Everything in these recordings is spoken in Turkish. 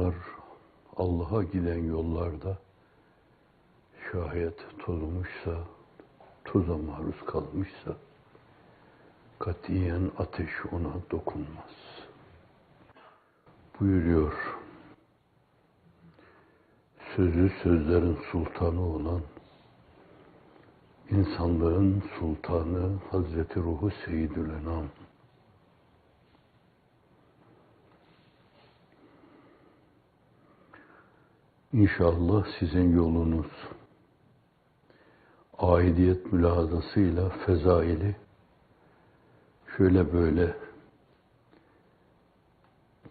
insanlar Allah'a giden yollarda şayet tozmuşsa, toza maruz kalmışsa katiyen ateş ona dokunmaz. Buyuruyor, sözü sözlerin sultanı olan, insanlığın sultanı Hazreti Ruhu Seyyidül Enam. İnşallah sizin yolunuz aidiyet mülahazasıyla fezaili şöyle böyle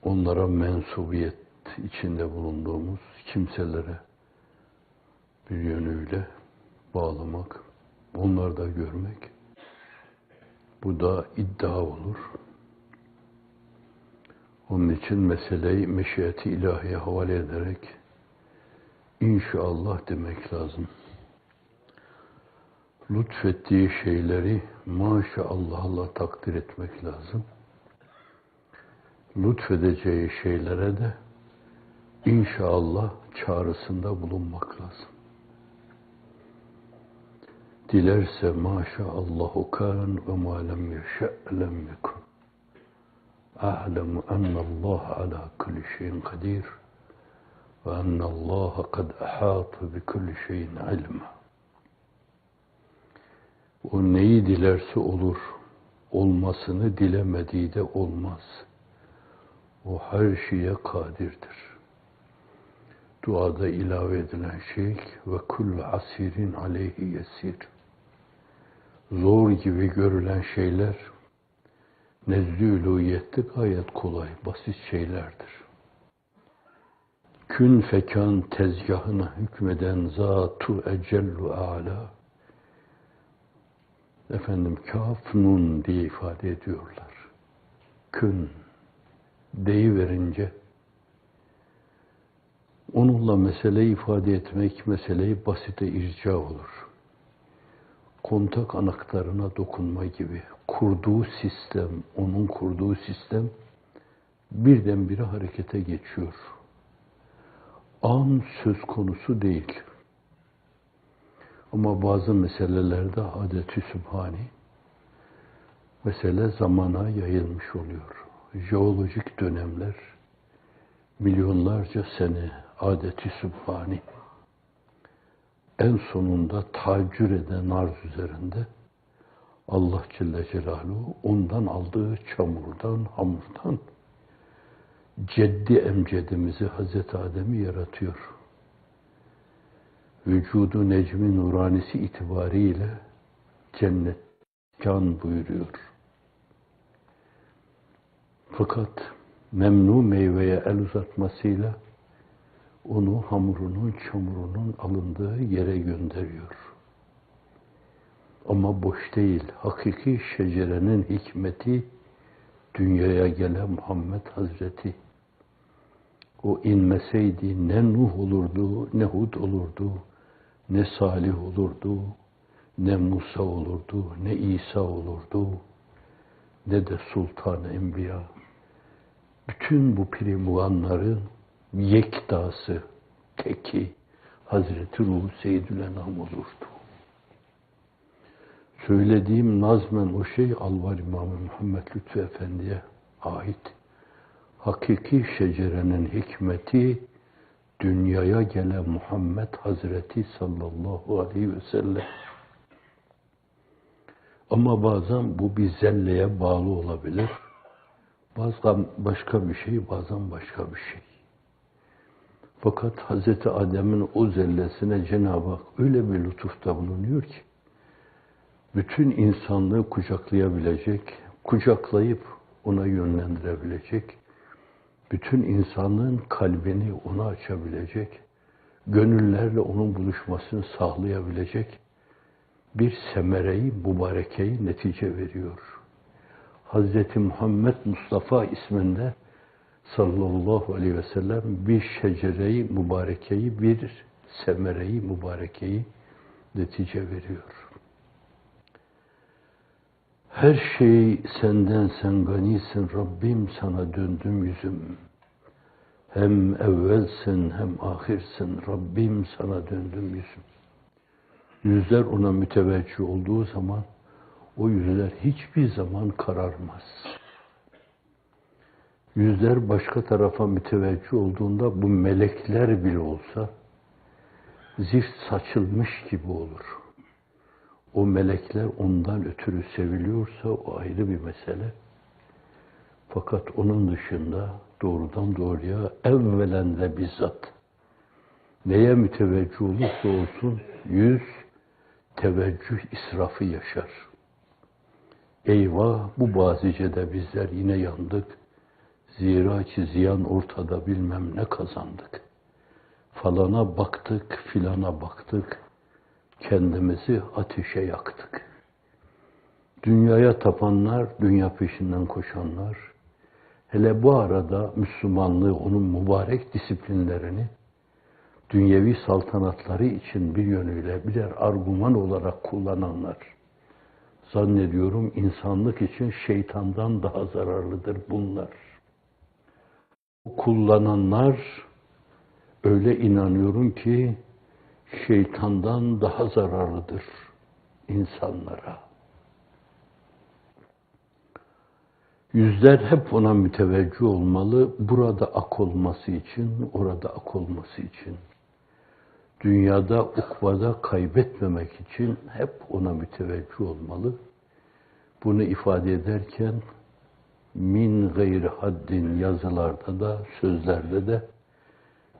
onlara mensubiyet içinde bulunduğumuz kimselere bir yönüyle bağlamak, onları da görmek, bu da iddia olur. Onun için meseleyi meşiyeti ilahiye havale ederek İnşallah demek lazım. Lütfettiği şeyleri maşallahla takdir etmek lazım. Lütfedeceği şeylere de inşallah çağrısında bulunmak lazım. Dilerse maşallahu kân ve mâ lem yeşe' lem yekun. A'lemu ennallâhe alâ kulli şeyin kadir. Ve ennallâhe kad ahâte bi kulli şeyin ilma. O neyi dilerse olur, olmasını dilemediği de olmaz. O her şeye kadirdir. Duada ilave edilen şey ve kullu asirin aleyhi yesir. Zor gibi görülen şeyler nezdü-ülûhiyette gayet kolay, basit şeylerdir. Kün fekan tezgahına hükmeden zatu ecellu âlâ. Efendim kaf nun diye ifade ediyorlar. Kün deyiverince onunla meseleyi ifade etmek, meseleyi basite irca olur. Kontak anahtarına dokunma gibi. Kurduğu sistem, onun kurduğu sistem birdenbire harekete geçiyor. An söz konusu değil. Ama bazı meselelerde adet-i sübhani, mesele zamana yayılmış oluyor. Jeolojik dönemler, milyonlarca sene adet-i sübhani, en sonunda tacür eden arz üzerinde Allah Celle Celaluhu ondan aldığı çamurdan, hamurdan ceddi emcedimizi Hazreti Adem'i yaratıyor. Vücudu necmi nuranisi itibariyle cennet can buyuruyor. Fakat memnu meyveye el uzatmasıyla onu hamurunun, çamurunun alındığı yere gönderiyor. Ama boş değil. Hakiki şecerenin hikmeti dünyaya gelen Muhammed Hazreti. O inmeseydi ne Nuh olurdu, ne Hud olurdu, ne Salih olurdu, ne Musa olurdu, ne İsa olurdu, ne de Sultan-ı Enbiya. Bütün bu primuanların yektası, teki Hazreti Ruhu Seyyidül Enam olurdu. Söylediğim nazmen o şey Alvar İmam-ı Muhammed Lütfü Efendi'ye ait. Hakiki şecerenin hikmeti dünyaya gelen Muhammed Hazreti sallallahu aleyhi ve sellem. Ama bazen bu bir zelleye bağlı olabilir. Bazen başka bir şey, bazen başka bir şey. Fakat Hazreti Adem'in o zellesine Cenab-ı Hak öyle bir lütufta bulunuyor ki, bütün insanlığı kucaklayabilecek, kucaklayıp ona yönlendirebilecek, bütün insanlığın kalbini ona açabilecek, gönüllerle onun buluşmasını sağlayabilecek bir semereyi, mübarekeyi netice veriyor. Hazreti Muhammed Mustafa isminde sallallahu aleyhi ve sellem bir şecereyi mübarekeyi, bir semereyi mübarekeyi netice veriyor. Her şey senden, sen ganisin Rabbim, sana döndüm yüzüm. Hem evvelsin hem ahirsin. Rabbim sana döndüm yüzüm. Yüzler ona müteveccih olduğu zaman o yüzler hiçbir zaman kararmaz. Yüzler başka tarafa müteveccih olduğunda bu melekler bile olsa zift saçılmış gibi olur. O melekler ondan ötürü seviliyorsa o ayrı bir mesele. Fakat onun dışında doğrudan doğruya evvelen ve bizzat neye müteveccih olursa olsun yüz teveccüh israfı yaşar. Eyvah bu bazicede bizler yine yandık. Zira ki ziyan ortada bilmem ne kazandık. Falana baktık, filana baktık. Kendimizi ateşe yaktık. Dünyaya tapanlar, dünya peşinden koşanlar, hele bu arada Müslümanlığı, onun mübarek disiplinlerini, dünyevi saltanatları için bir yönüyle birer argüman olarak kullananlar, zannediyorum insanlık için şeytandan daha zararlıdır bunlar. Kullananlar, öyle inanıyorum ki, şeytandan daha zararlıdır insanlara. Yüzler hep ona müteveccih olmalı, burada ak olması için, orada ak olması için. Dünyada, ukvada kaybetmemek için hep ona müteveccih olmalı. Bunu ifade ederken, min gayri haddin yazılarda da, sözlerde de,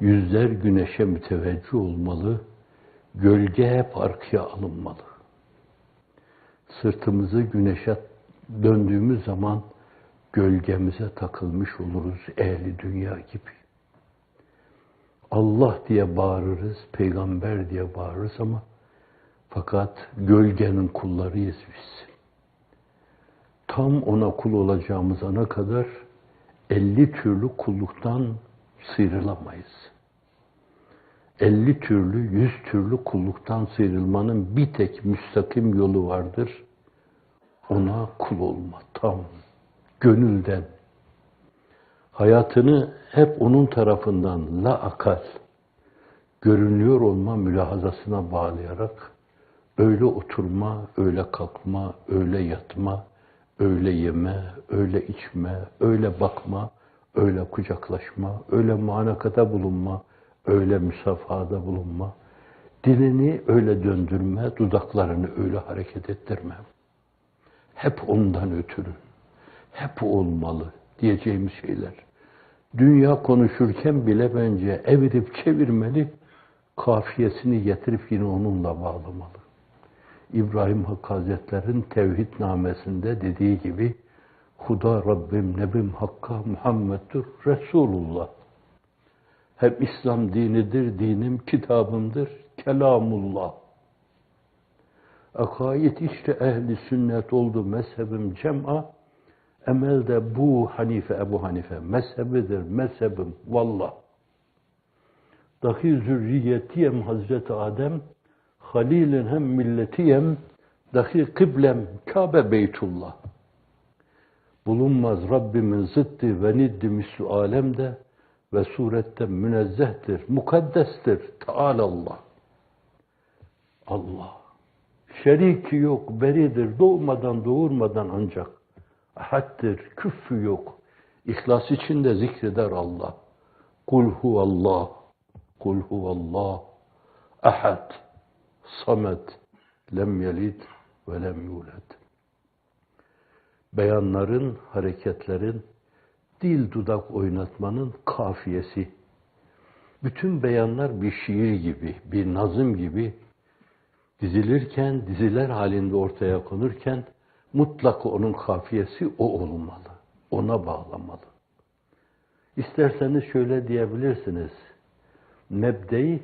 yüzler güneşe müteveccih olmalı, gölge hep arkaya alınmalı. Sırtımızı güneşe döndüğümüz zaman gölgemize takılmış oluruz ehli dünya gibi. Allah diye bağırırız, peygamber diye bağırırız ama fakat gölgenin kullarıyız biz. Tam ona kul olacağımız ana kadar 50 türlü kulluktan sıyrılamayız. 50 türlü, 100 türlü kulluktan sıyrılmanın bir tek müstakim yolu vardır. Ona kul olma, tam, gönülden. Hayatını hep onun tarafından la akal, görünüyor olma mülahazasına bağlayarak, öyle oturma, öyle kalkma, öyle yatma, öyle yeme, öyle içme, öyle bakma, öyle kucaklaşma, öyle muanakata bulunma, öyle müsafahada bulunma, dilini öyle döndürme, dudaklarını öyle hareket ettirme. Hep ondan ötürü, hep olmalı diyeceğimiz şeyler. Dünya konuşurken bile bence evirip çevirmeli, kafiyesini getirip yine onunla bağlamalı. İbrahim Hakkı Hazretleri'nin Tevhid namesinde dediği gibi, Huda Rabbim, Nebim Hakka, Muhammed'dir, Resulullah. Hep İslam dinidir, dinim, kitabımdır, kelamullah. Akaid işte ehli sünnet oldu, mezhebim cem'a. Emelde bu Hanife, Ebu Hanife mezhebidir, mezhebim vallah. Dahi zürriyetiyem Hazreti Adem, halilin hem milletiyem, dahi kıblem Kabe Beytullah. Bulunmaz Rabbimin zıddı ve niddi mislü alemde ve surette münezzehtir, mukaddestir, Teâlallah. Allah. Şeriki yok, beridir, doğmadan doğurmadan ancak. Ahaddir, küffü yok. İhlas içinde zikreder Allah. Kul huvallah, kul huvallah, ahad, samet, lem yelid ve lem yulad. Beyanların, hareketlerin, dil dudak oynatmanın kafiyesi. Bütün beyanlar bir şiir gibi, bir nazım gibi dizilirken, diziler halinde ortaya konurken mutlaka onun kafiyesi o olmalı. Ona bağlamalı. İsterseniz şöyle diyebilirsiniz. Mebde-i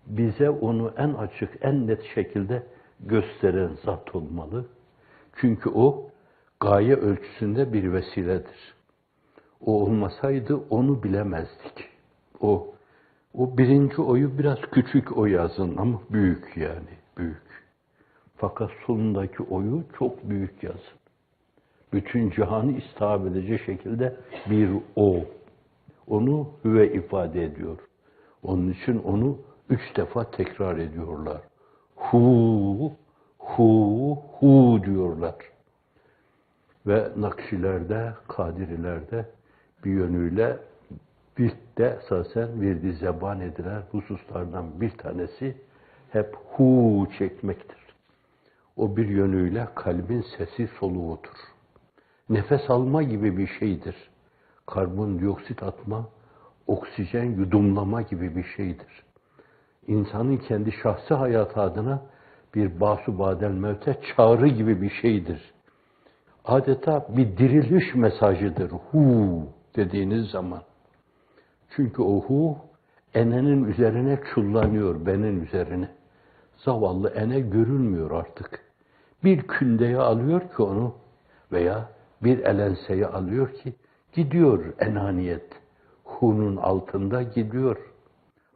bize onu en açık, en net şekilde gösteren zat olmalı. Çünkü o gaye ölçüsünde bir vesiledir. O olmasaydı onu bilemezdik. O birinci oyu biraz küçük o yazın ama büyük yani, büyük. Fakat sonundaki oyu çok büyük yazın. Bütün cihanı istihab edecek şekilde bir o. Onu hüve ifade ediyor. Onun için onu 3 defa tekrar ediyorlar. Hu, hu, hu diyorlar. Ve Nakşilerde, Kadirilerde bir yönüyle de esasen virdi zeban edilen hususlardan bir tanesi hep hu çekmektir. O bir yönüyle kalbin sesi soluğudur. Nefes alma gibi bir şeydir. Karbondioksit atma, oksijen yudumlama gibi bir şeydir. İnsanın kendi şahsi hayatı adına bir basu badel mevte çağrı gibi bir şeydir. Adeta bir diriliş mesajıdır hu dediğiniz zaman. Çünkü o hu enenin üzerine çullanıyor, benin üzerine. Zavallı ene görülmüyor artık. Bir kündeye alıyor ki onu veya bir elenseye alıyor ki gidiyor enaniyet. Hu'nun altında gidiyor.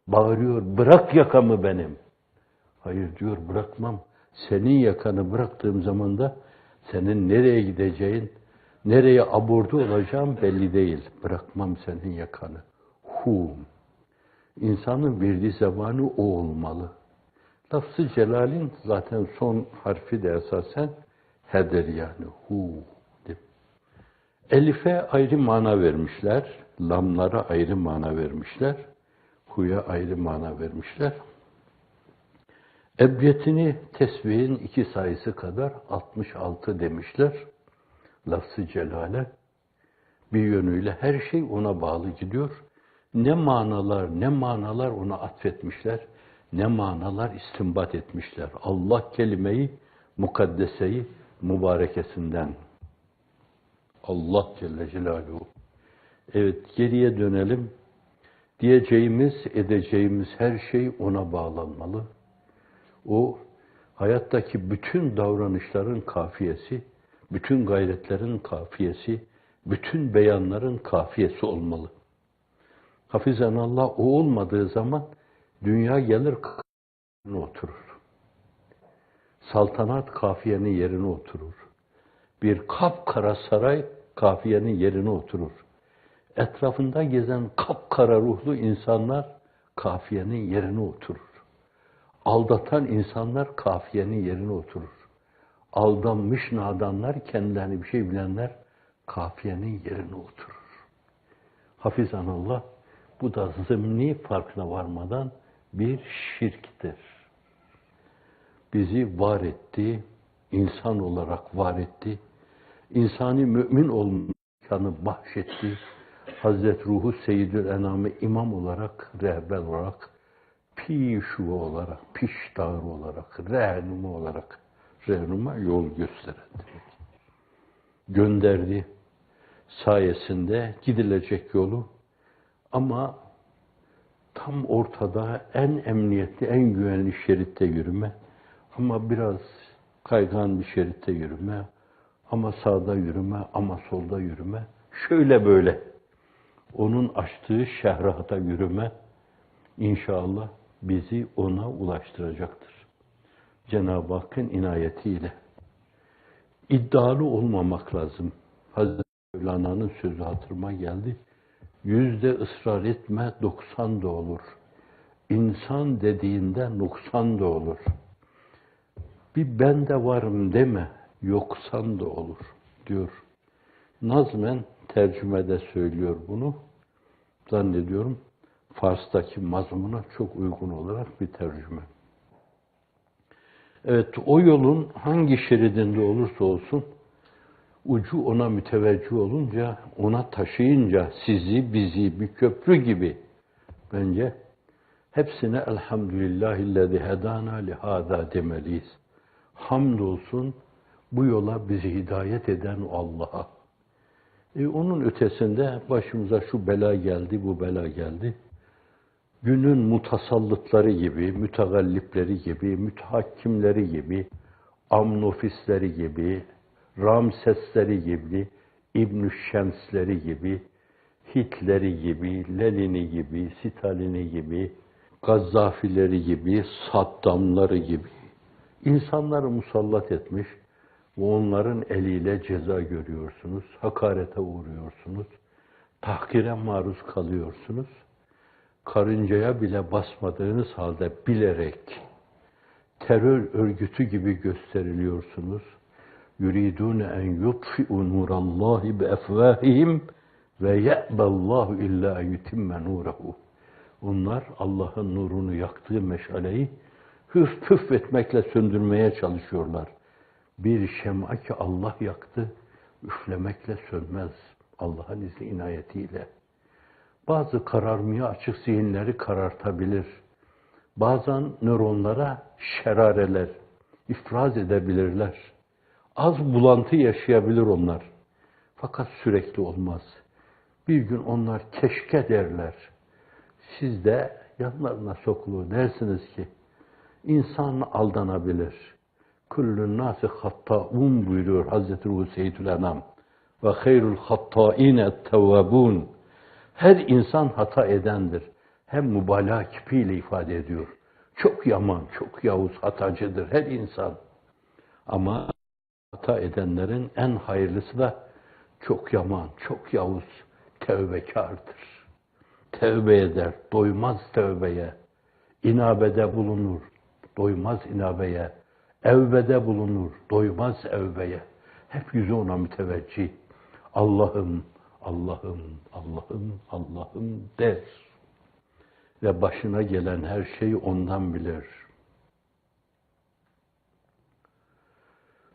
Bağırıyor, bırak yakamı benim. Hayır diyor, bırakmam. Senin yakanı bıraktığım zaman da senin nereye gideceğin, nereye abordu olacağım belli değil. Bırakmam senin yakanı. Hu. İnsanın verdiği zamanı o olmalı. Lafz-ı celalin zaten son harfi de esasen he'dir yani. Hu. Elif'e ayrı mana vermişler. Lamlara ayrı mana vermişler. Hu'ya ayrı mana vermişler. Ebriyetini tesbihin 2 sayısı kadar 66 demişler. Lafz-ı celale bir yönüyle her şey ona bağlı gidiyor. Ne manalar ona atfetmişler, ne manalar istinbat etmişler. Allah kelimeyi, mukaddeseyi, mübarekesinden. Allah Celle Celaluhu. Evet, geriye dönelim. Diyeceğimiz, edeceğimiz her şey ona bağlanmalı. O, hayattaki bütün davranışların kafiyesi, bütün gayretlerin kafiyesi, bütün beyanların kafiyesi olmalı. Hafizanallah o olmadığı zaman dünya gelir yerine oturur. Saltanat kafiyenin yerine oturur. Bir kapkara saray kafiyenin yerine oturur. Etrafında gezen kapkara ruhlu insanlar kafiyenin yerine oturur. Aldatan insanlar kafiyenin yerine oturur. Aldanmış nadanlar, kendilerini bir şey bilenler kafiyenin yerine oturur. Hafizanallah, bu da zımni farkına varmadan bir şirktir. Bizi var etti, insan olarak var etti, insani mümin olmanı bahşetti. Hazret Ruhu Seyyidül Enam'ı imam olarak, rehber olarak, pişu olarak, piştar olarak, rehnuma olarak, rehnuma yol gösteren demek. Gönderdi sayesinde gidilecek yolu ama tam ortada en emniyetli, en güvenli şeritte yürüme ama biraz kaygan bir şeritte yürüme ama sağda yürüme ama solda yürüme şöyle böyle onun açtığı şehrata yürüme İnşallah bizi ona ulaştıracaktır. Cenab-ı Hakk'ın inayetiyle. İddialı olmamak lazım. Hazreti Mevlana'nın sözü hatırıma geldi. 100'de ısrar etme, 90 da olur. İnsan dediğinde 90 da olur. Bir ben de varım deme, yoksan da olur diyor. Nazmen tercümede söylüyor bunu. Zannediyorum Fars'taki mazmuna çok uygun olarak bir tercüme. Evet, o yolun hangi şeridinde olursa olsun, ucu ona müteveccih olunca, ona taşıyınca sizi, bizi bir köprü gibi bence hepsine elhamdülillahillezî hedâna lihâzâ demeliyiz. Hamdolsun bu yola bizi hidayet eden Allah'a. Onun ötesinde başımıza şu bela geldi, bu bela geldi. Günün mutasallıtları gibi, mütegallipleri gibi, mütehakkimleri gibi, Amnofisleri gibi, Ramsesleri gibi, İbn-i Şemsleri gibi, Hitler'i gibi, Lenin'i gibi, Stalin'i gibi, Gazzafileri gibi, Saddamları gibi insanları musallat etmiş ve onların eliyle ceza görüyorsunuz, hakarete uğruyorsunuz, tahkire maruz kalıyorsunuz. Karıncaya bile basmadığınız halde bilerek terör örgütü gibi gösteriliyorsunuz. Yuridun en yutfi'u nurallahi bi efvahihim ve ye'ballahu illa en yutimme nurehu. Onlar Allah'ın nurunu yaktığı meşaleyi hüf püf etmekle söndürmeye çalışıyorlar. Bir şem'a ki Allah yaktı, üflemekle sönmez. Allah'ın izni inayetiyle. Bazı kararmaya açık zihinleri karartabilir. Bazen nöronlara şerareler ifraz edebilirler. Az bulantı yaşayabilir onlar. Fakat sürekli olmaz. Bir gün onlar keşke derler. Siz de yanlarına sokulur dersiniz ki insan aldanabilir. Kullun nâsi hattâun buyuruyor Hazreti Ruhu Seyyidül Enam. Ve hayrul hattâine tevvâbûn. Her insan hata edendir. Hem mübalağa kipiyle ifade ediyor. Çok yaman, çok yavuz, hatacıdır her insan. Ama hata edenlerin en hayırlısı da çok yaman, çok yavuz, tevbekardır. Tevbe eder, doymaz tevbeye. İnabede bulunur, doymaz inabeye. Evbede bulunur, doymaz evbeye. Hep yüzü ona müteveccih. Allah'ım, Allah'ım, Allah'ım, Allah'ım der. Ve başına gelen her şeyi ondan bilir.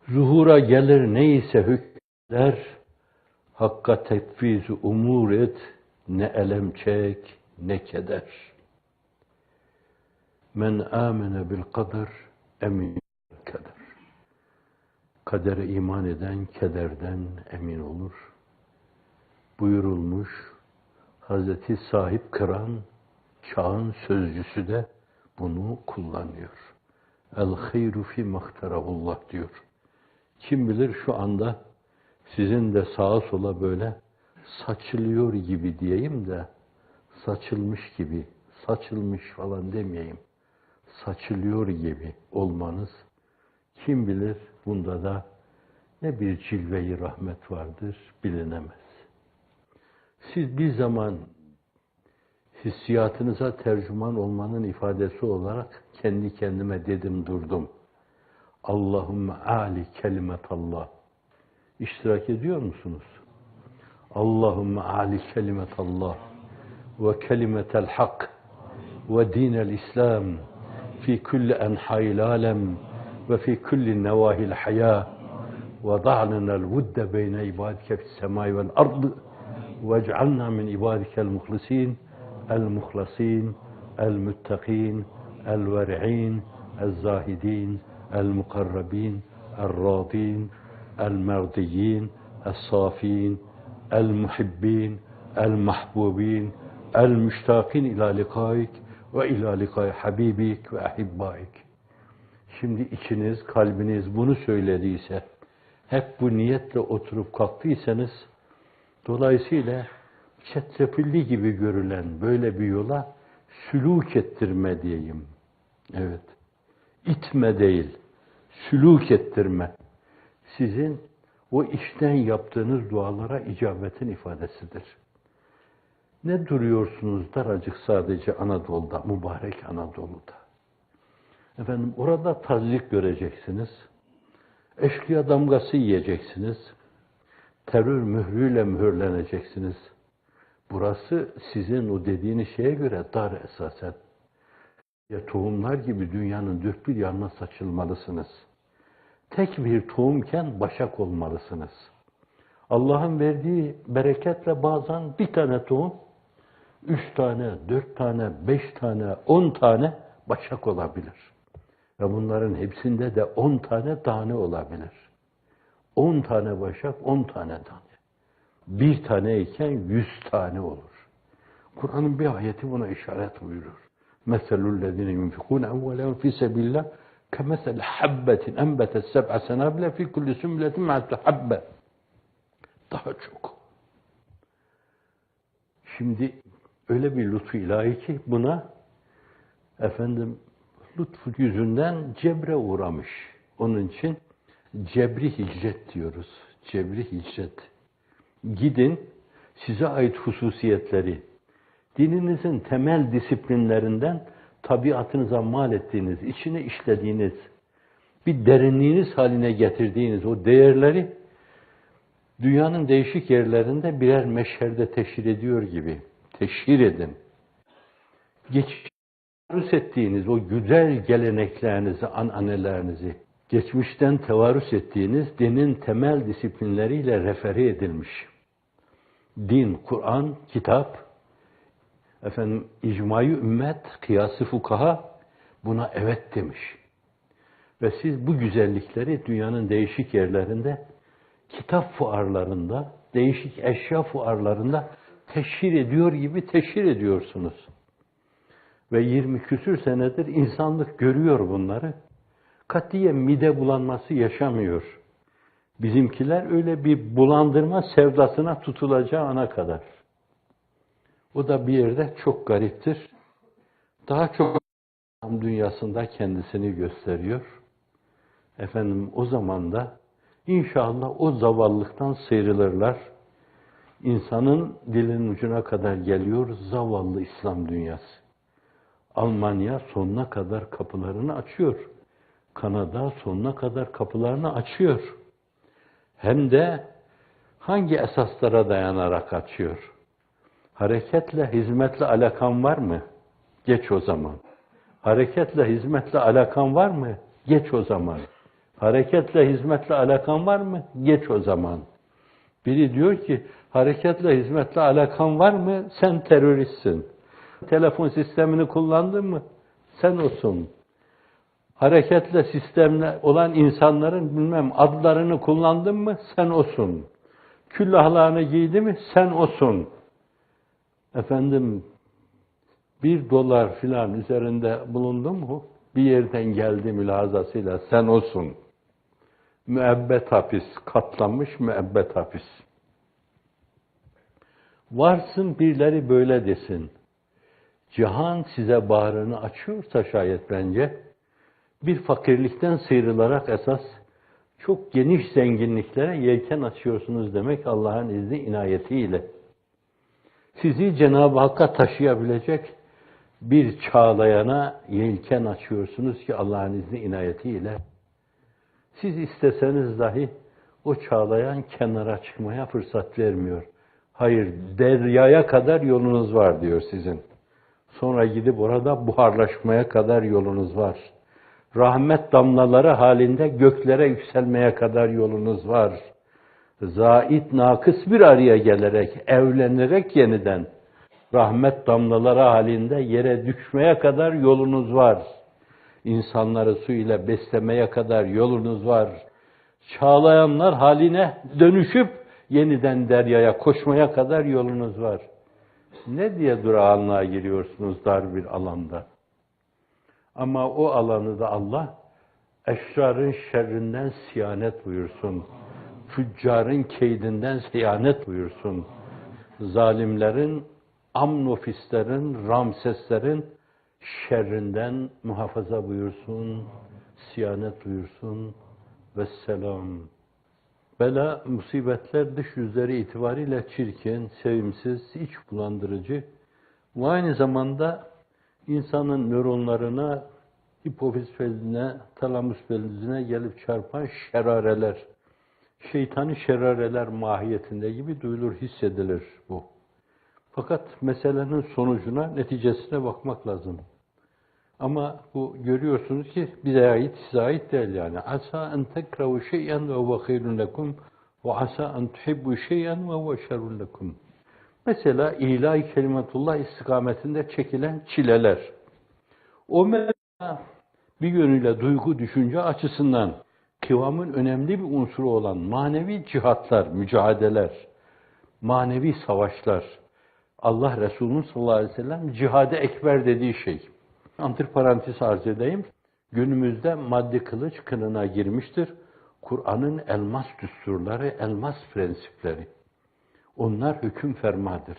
Zuhura gelir neyse hükmeder, hakka tefviz-i umur et, ne elem çek, ne keder. Men amene bil kader, emin kader. Kadere iman eden kederden emin olur. Buyurulmuş, Hazreti Sahip Kıran, çağın sözcüsü de bunu kullanıyor. El hayru fi mahtarahullah diyor. Kim bilir şu anda sizin de sağa sola böyle saçılıyor gibi diyeyim de saçılmış gibi, saçılmış falan demeyeyim. Saçılıyor gibi olmanız kim bilir bunda da ne bir cilve-i rahmet vardır bilinemez. Siz bir zaman hissiyatınıza tercüman olmanın ifadesi olarak kendi kendime dedim durdum. Allahümme âli kelimetallah. İştirak ediyor musunuz? Allahümme âli kelimetallah ve kelimetel hak ve dinel İslam fi kulli enhâil alem ve fi kulli nevâhil hayâ ve da'nenel vudde beyne ibadike fis semâi vel ardı ve ec'alna min ibadikel muhlisîn el-muhlasin, el-müttakîn, el-veri'in, el-zâhidîn, el-mukarrabîn, el-râdîn, el-merdiyîn, el-sâfîn, el-muhibbîn, el-mahbûbîn, el-müştâkîn ilâ likâik ve ilâ likâi habîbik ve ahibbâik. Şimdi içiniz, kalbiniz bunu söylediyse, hep bu niyetle oturup kalktıysanız, dolayısıyla çetrefilli gibi görülen böyle bir yola sülûk ettirme diyeyim. Evet. İtme değil, sülûk ettirme. Sizin o işten yaptığınız dualara icabetin ifadesidir. Ne duruyorsunuz daracık sadece Anadolu'da, mübarek Anadolu'da? Efendim orada tazyik göreceksiniz. Eşkıya damgası yiyeceksiniz. Terör mührüyle mühürleneceksiniz. Burası sizin o dediğiniz şeye göre dar esasen. Ya tohumlar gibi dünyanın dört bir yanına saçılmalısınız. Tek bir tohumken başak olmalısınız. Allah'ın verdiği bereketle bazen bir tane tohum, 3 tane, 4 tane, 5 tane, 10 tane başak olabilir. Ve bunların hepsinde de 10 tane tane olabilir. 10 tane başak, 10 tane tane. Bir tane iken 100 tane olur. Kur'an'ın bir ayeti buna işaret buyurur. Meselüllezine yunfikûne evvelen fî sebillah kemesel habbetin enbetet seb'a senabile fî kulli sümbületin ma'atü habbe. Daha çok. Şimdi öyle bir lütfu ilahi ki buna efendim lütfu yüzünden cebre uğramış. Onun için cebri hicret diyoruz. Cebri hicret. Gidin, size ait hususiyetleri, dininizin temel disiplinlerinden tabiatınıza mal ettiğiniz, içine işlediğiniz, bir derinliğiniz haline getirdiğiniz o değerleri dünyanın değişik yerlerinde birer meşherde teşhir ediyor gibi teşhir edin. Tevarüs ettiğiniz o güzel geleneklerinizi, ananelerinizi, geçmişten tevarüs ettiğiniz dinin temel disiplinleriyle refere edilmiş. Din, Kur'an, kitap, icma-i ümmet, kıyas-ı fukaha buna evet demiş. Ve siz bu güzellikleri dünyanın değişik yerlerinde, kitap fuarlarında, değişik eşya fuarlarında teşhir ediyor gibi teşhir ediyorsunuz. Ve 20 küsür senedir insanlık görüyor bunları. Katiyen mide bulanması yaşamıyor. Bizimkiler öyle bir bulandırma sevdasına tutulacağı ana kadar. O da bir yerde çok gariptir. Daha çok dünyasında kendisini gösteriyor. O zaman da inşallah o zavallılıktan sıyrılırlar. İnsanın dilinin ucuna kadar geliyor zavallı İslam dünyası. Almanya sonuna kadar kapılarını açıyor. Kanada sonuna kadar kapılarını açıyor. Hem de hangi esaslara dayanarak açıyor? Hareketle, hizmetle alakan var mı? Geç o zaman. Hareketle, hizmetle alakan var mı? Geç o zaman. Hareketle, hizmetle alakan var mı? Geç o zaman. Biri diyor ki, hareketle, hizmetle alakan var mı? Sen teröristsin. Telefon sistemini kullandın mı? Sen olsun. Hareketle, sistemle olan insanların adlarını kullandın mı? Sen olsun. Küllahlarını giydi mi? Sen olsun. $1 filan üzerinde bulundu mu? Bir yerden geldi mülahazasıyla sen olsun. Müebbet hapis, katlanmış müebbet hapis. Varsın birileri böyle desin. Cihan size bağrını açıyorsa şayet bence, bir fakirlikten sıyrılarak esas çok geniş zenginliklere yelken açıyorsunuz demek Allah'ın izni inayetiyle. Sizi Cenab-ı Hakk'a taşıyabilecek bir çağlayana yelken açıyorsunuz ki Allah'ın izni inayetiyle. Siz isteseniz dahi o çağlayan kenara çıkmaya fırsat vermiyor. Hayır, deryaya kadar yolunuz var diyor sizin. Sonra gidip orada buharlaşmaya kadar yolunuz var. Rahmet damlaları halinde göklere yükselmeye kadar yolunuz var. Zait, nakıs bir araya gelerek, evlenerek yeniden rahmet damlaları halinde yere düşmeye kadar yolunuz var. İnsanları su ile beslemeye kadar yolunuz var. Çağlayanlar haline dönüşüp yeniden deryaya koşmaya kadar yolunuz var. Ne diye durağanlığa giriyorsunuz dar bir alanda? Ama o alanı da Allah eşrarın şerrinden siyanet buyursun. Füccarın keydinden siyanet buyursun. Zalimlerin, Amnofislerin, Ramseslerin şerrinden muhafaza buyursun, siyanet buyursun. Vesselam. Bela, musibetler dış yüzleri itibariyle çirkin, sevimsiz, iç bulandırıcı ve aynı zamanda insanın nöronlarına, hipofiz felizine, talamus felizine gelip çarpan şerareler, şeytani şerareler mahiyetinde gibi duyulur, hissedilir bu. Fakat meselenin sonucuna, neticesine bakmak lazım. Ama bu görüyorsunuz ki bize ait, size ait değil yani. Asa en tekrahu şey'en ve huve hayrun lekum ve asa en tuhibbu şey'en ve huve şerrun lekum. Mesela ilahi kelimetullah istikametinde çekilen çileler. O mesela bir yönüyle duygu, düşünce açısından kıvamın önemli bir unsuru olan manevi cihatlar, mücadeleler, manevi savaşlar. Allah Resulü'nün sallallahu aleyhi ve sellem cihad-ı ekber dediği şey. Antiparantez arz edeyim. Günümüzde maddi kılıç kınına girmiştir. Kur'an'ın elmas düsturları, elmas prensipleri. Onlar hüküm fermadır.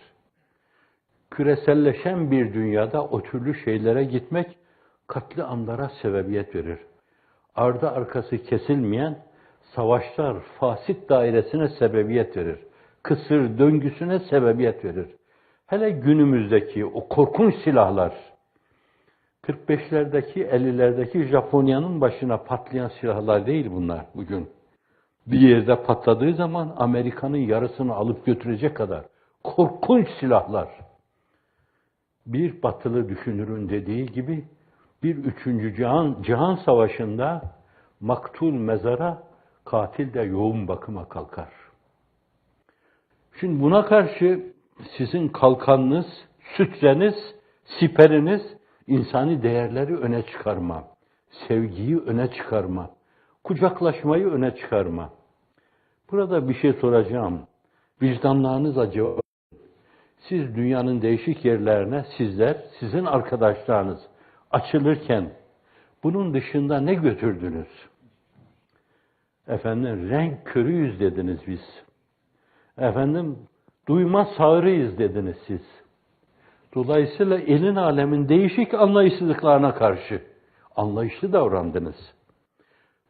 Küreselleşen bir dünyada o türlü şeylere gitmek katliamlara sebebiyet verir. Ardı arkası kesilmeyen savaşlar fasit dairesine sebebiyet verir. kısır döngüsüne sebebiyet verir. Hele günümüzdeki o korkunç silahlar, 45'lerdeki, 50'lerdeki Japonya'nın başına patlayan silahlar değil bunlar bugün. Bir yerde patladığı zaman Amerika'nın yarısını alıp götürecek kadar korkunç silahlar. Bir batılı düşünürün dediği gibi bir 3. Cihan Savaşı'nda maktul mezara, katil de yoğun bakıma kalkar. Şimdi buna karşı sizin kalkanınız, sütreniz, siperiniz insani değerleri öne çıkarma, sevgiyi öne çıkarma, kucaklaşmayı öne çıkarma. Burada bir şey soracağım. Vicdanlarınız acaba? Siz dünyanın değişik yerlerine sizler, sizin arkadaşlarınız açılırken bunun dışında ne götürdünüz? Efendim renk körüyüz dediniz biz. Efendim duyma sağırıyız dediniz siz. Dolayısıyla elin alemin değişik anlayışsızlıklarına karşı anlayışlı davrandınız.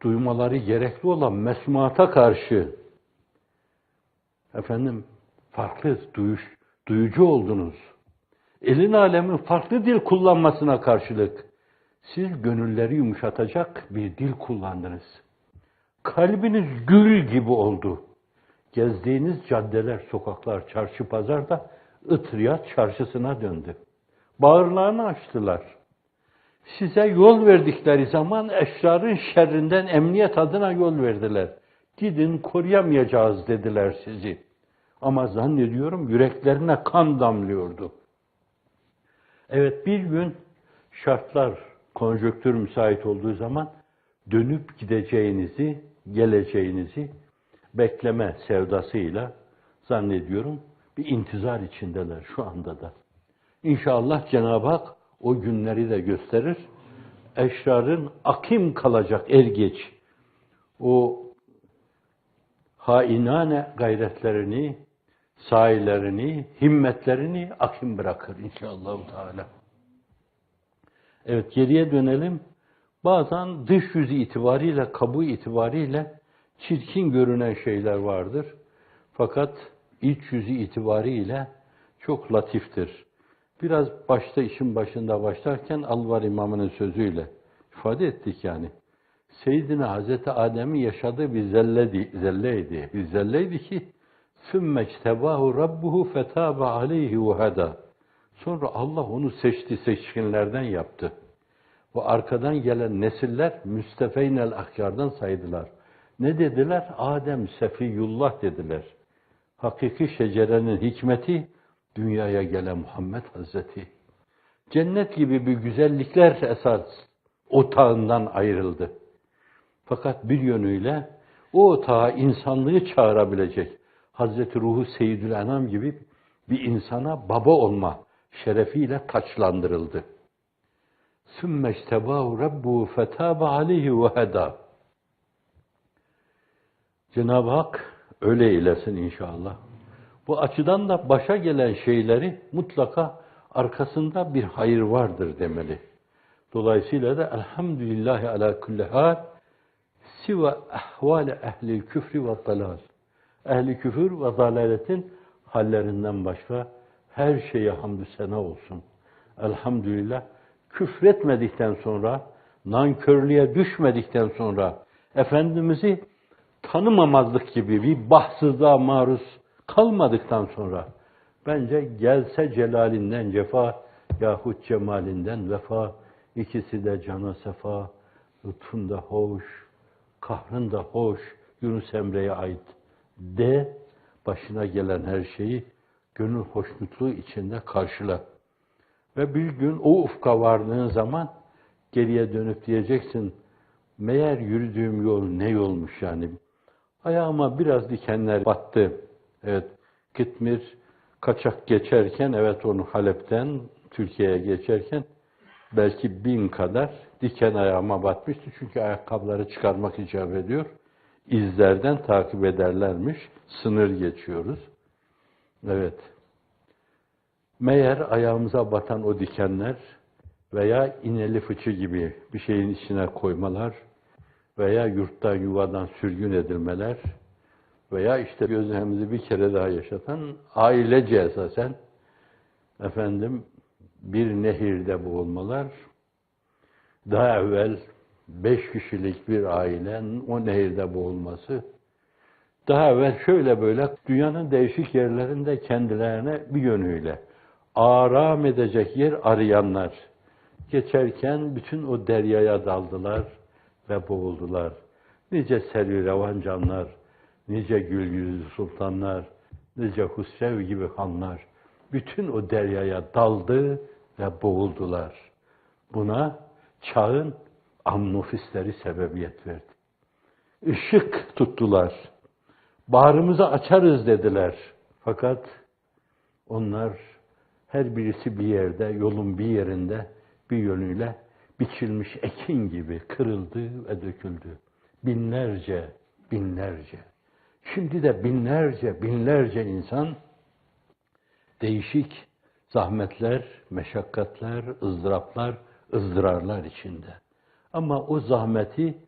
Duymaları gerekli olan mesmuata karşı efendim farklı duyucu oldunuz. Elin alemin farklı dil kullanmasına karşılık siz gönülleri yumuşatacak bir dil kullandınız. Kalbiniz gül gibi oldu. Gezdiğiniz caddeler, sokaklar, çarşı, pazar da Itriyat çarşısına döndü. Bağırlarını açtılar. Size yol verdikleri zaman eşrarın şerrinden emniyet adına yol verdiler. Gidin koruyamayacağız dediler sizi. Ama zannediyorum yüreklerine kan damlıyordu. Evet bir gün şartlar, konjonktür müsait olduğu zaman dönüp gideceğinizi, geleceğinizi bekleme sevdasıyla zannediyorum bir intizar içindeler şu anda da. İnşallah Cenab-ı Hak o günleri de gösterir. Eşrarın akim kalacak er geç o hainane gayretlerini, sahilerini, himmetlerini akim bırakır inşallah Teala. Evet geriye dönelim. Bazen dış yüzü itibariyle, kabuğu itibariyle çirkin görünen şeyler vardır. Fakat iç yüzü itibariyle çok latiftir. Biraz başta işin başında başlarken Alvar İmamı'nın sözüyle ifade ettik yani. Seyyidina Hazreti Adem'in yaşadığı bir zelleydi. Bir zelleydi ki ثُمَّ اجْتَبَاهُ رَبُّهُ فَتَابَ عَلَيْهِ وَهَدَى. Sonra Allah onu seçti, seçkinlerden yaptı. Ve arkadan gelen nesiller müstefeynel ahyardan saydılar. Ne dediler? Adem Sefiyullah dediler. Hakiki şecerenin hikmeti dünyaya gelen Muhammed Hazreti. Cennet gibi bir güzellikler esas otağından ayrıldı. Fakat bir yönüyle o otağa insanlığı çağırabilecek Hazreti Ruhu Seyyidül Enam gibi bir insana baba olma şerefiyle taçlandırıldı. ثُمَّ اجْتَبَاهُ رَبُّهُ فَتَابَ عَلَيْهِ وَهَدَى. Cenab-ı Hak öyle eylesin inşallah. Bu açıdan da başa gelen şeyleri mutlaka arkasında bir hayır vardır demeli. Dolayısıyla da elhamdülillahi ala kulli hal sive ahvali ehli küfri ve dalal. Ehli küfür ve dalaletin hallerinden başka her şeye hamdü sena olsun. Elhamdülillah küfretmedikten sonra, nankörlüğe düşmedikten sonra, Efendimiz'i tanımamazlık gibi bir bahtsızlığa maruz kalmadıktan sonra, bence gelse celalinden cefa, yahut cemalinden vefa, ikisi de cana sefa, lütfun da hoş, kahrın da hoş, Yunus Emre'ye ait de, başına gelen her şeyi gönül hoşnutluğu içinde karşıla. Ve bir gün o ufka vardığın zaman geriye dönüp diyeceksin, meğer yürüdüğüm yol ne yolmuş yani. Ayağıma biraz dikenler battı. Evet, Kıtmir kaçak geçerken, evet onu Halep'ten Türkiye'ye geçerken belki 1000 kadar diken ayağıma batmıştı. Çünkü ayakkabıları çıkarmak icap ediyor. İzlerden takip ederlermiş. Sınır geçiyoruz. Evet. Meğer ayağımıza batan o dikenler veya ineli fıçı gibi bir şeyin içine koymalar veya yurttan yuvadan sürgün edilmeler veya işte gözlerimizi bir kere daha yaşatan ailece esasen bir nehirde boğulmalar. Daha evvel 5 kişilik bir ailenin o nehirde boğulması. Daha evvel şöyle böyle dünyanın değişik yerlerinde kendilerine bir yönüyle aram edecek yer arayanlar geçerken bütün o deryaya daldılar ve boğuldular. Nice serürevan canlar, nice gül yüzlü sultanlar, nice Husrev gibi hanlar bütün o deryaya daldı ve boğuldular. Buna çağın amnofisleri sebebiyet verdi. Işık tuttular. Bağrımızı açarız dediler. Fakat onlar her birisi bir yerde, yolun bir yerinde bir yönüyle biçilmiş ekin gibi kırıldı ve döküldü. Binlerce. Şimdi de binlerce insan değişik zahmetler, meşakkatler, ızdıraplar, ızdırarlar içinde. Ama o zahmeti,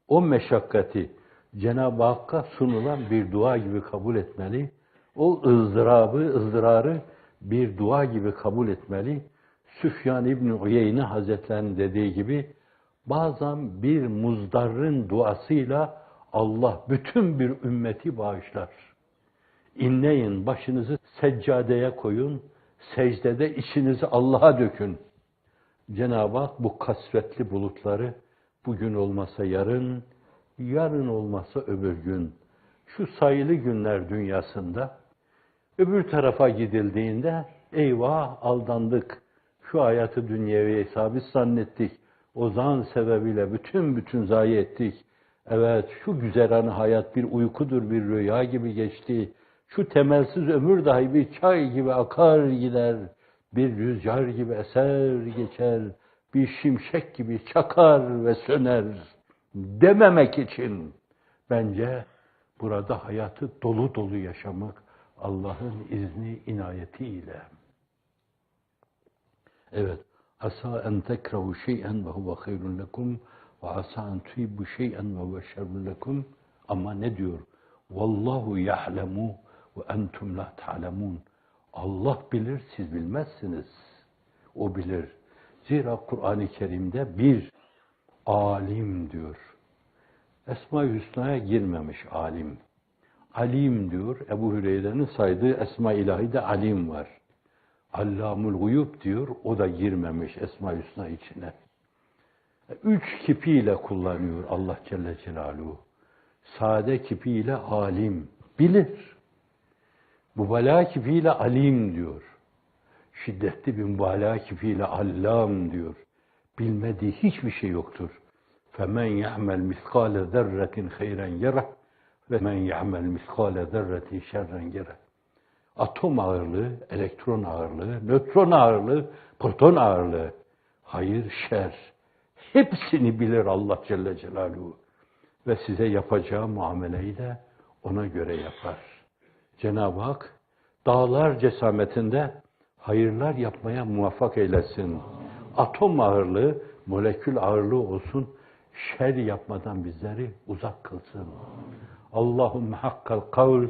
o meşakkati Cenab-ı Hakk'a sunulan bir dua gibi kabul etmeli. O ızdırarı bir dua gibi kabul etmeli. Süfyan İbn Uyeyne Hazretleri'nin dediği gibi bazen bir muzdarrın duasıyla Allah bütün bir ümmeti bağışlar. İnleyin, başınızı seccadeye koyun, secdede içinizi Allah'a dökün. Cenab-ı Hak bu kasvetli bulutları bugün olmasa yarın, yarın olmasa öbür gün, şu sayılı günler dünyasında, öbür tarafa gidildiğinde eyvah aldandık, şu hayatı dünyeviye sabit zannettik, o zan sebebiyle bütün zayi ettik. Evet, şu güzeran hayat bir uykudur, bir rüya gibi geçti. Şu temelsiz ömür dahi bir çay gibi akar gider, bir rüzgar gibi eser geçer, bir şimşek gibi çakar ve söner dememek için bence burada hayatı dolu dolu yaşamak Allah'ın izni, inayetiyle. Evet, asa en tekrahu şey'en ve huve hayrun lekum ve asa en tuhibbu şey'en ve huve şerrun lekum. Ama ne diyor? Vallahu ya'lemu ve entum la ta'lemun. Allah bilir, siz bilmezsiniz. O bilir. Zira Kur'an-ı Kerim'de bir alim diyor. Esma-i Hüsna'ya girmemiş alim. Alim diyor. Ebu Hüreyre'nin saydığı Esma-i İlahi'de alim var. Allamul Guyub diyor. O da girmemiş Esma-i Hüsna içine. 3 kipiyle kullanıyor Allah Celle Celaluhu. Sade kipiyle alim. Bilir. Mübalağa kipiyle alim diyor. Şiddetli bir mübalağa kipiyle allam diyor. Bilmediği hiçbir şey yoktur. فَمَنْ يَعْمَلْ مِثْقَالَ ذَرَّةٍ خَيْرًا يَرَهُ وَمَنْ يَعْمَلْ مِثْقَالَ ذَرَّةٍ شَرًّا يَرَهُ. Atom ağırlığı, elektron ağırlığı, nötron ağırlığı, proton ağırlığı, hayır, şer, hepsini bilir Allah Celle Celaluhu. Ve size yapacağı muameleyi de ona göre yapar. Cenab-ı Hak dağlar cesametinde hayırlar yapmaya muvaffak eylesin. Atom ağırlığı, molekül ağırlığı olsun, şer yapmadan bizleri uzak kılsın. Allahümme hakkal kavl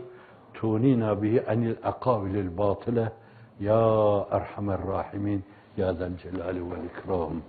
tunina bihi anil akavilil batile ya erhamer rahimin ya zel celali vel ikram.